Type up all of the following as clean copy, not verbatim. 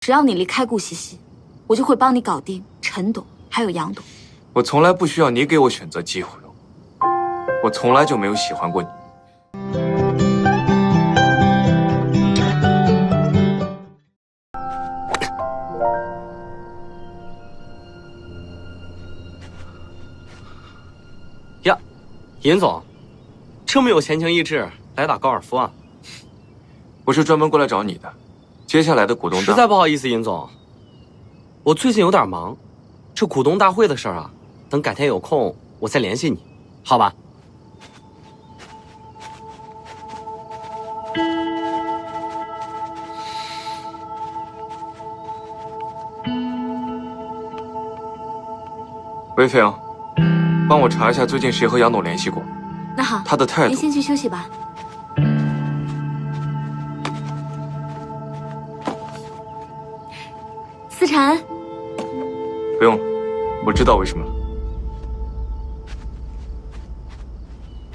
只要你离开顾西西，我就会帮你搞定陈董还有杨董。我从来不需要你给我选择机会，我从来就没有喜欢过你。呀，尹总，这么有闲情逸致，来打高尔夫啊？我是专门过来找你的。接下来的股东大实在不好意思，尹总，我最近有点忙，这股东大会的事儿啊，等改天有空我再联系你，好吧？喂，飞扬，帮我查一下最近谁和杨董联系过。那好，他的态度。您先去休息吧。思辰，不用了，我知道为什么了。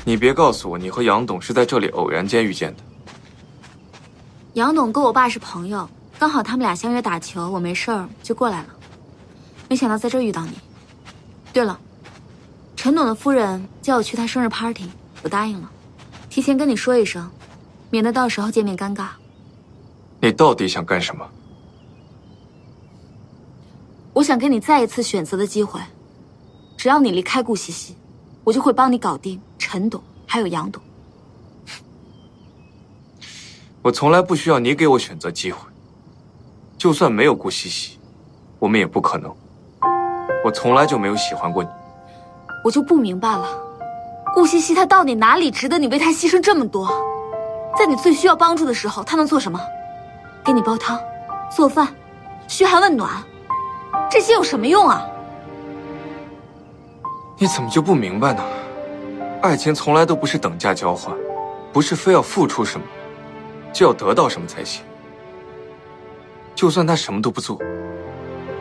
你别告诉我你和杨董是在这里偶然间遇见的。杨董跟我爸是朋友，刚好他们俩相约打球，我没事儿就过来了，没想到在这儿遇到你。对了，陈董的夫人叫我去他生日 party， 我答应了，提前跟你说一声，免得到时候见面尴尬。你到底想干什么？我想给你再一次选择的机会，只要你离开顾西西，我就会帮你搞定陈董还有杨董。我从来不需要你给我选择机会，就算没有顾西西，我们也不可能。我从来就没有喜欢过你。我就不明白了，顾西西她到底哪里值得你为她牺牲这么多？在你最需要帮助的时候，她能做什么？给你煲汤、做饭、嘘寒问暖，这些有什么用啊？你怎么就不明白呢？爱情从来都不是等价交换，不是非要付出什么就要得到什么才行。就算他什么都不做，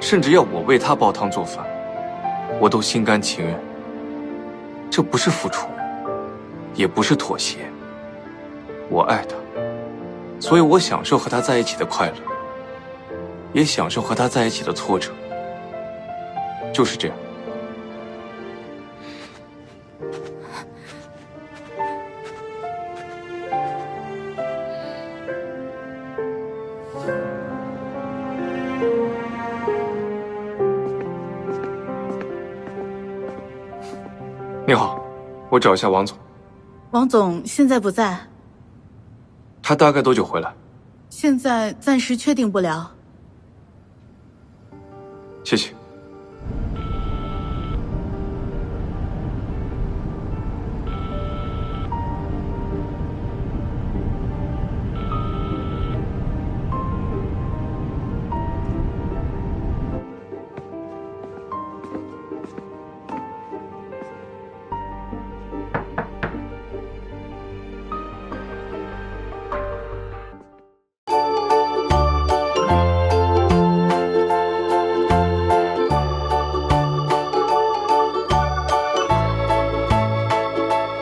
甚至要我为他煲汤做饭，我都心甘情愿。这不是付出，也不是妥协。我爱他，所以我享受和他在一起的快乐，也享受和他在一起的挫折。就是这样。你好，我找一下王总。王总现在不在，他大概多久回来？现在暂时确定不了。谢谢。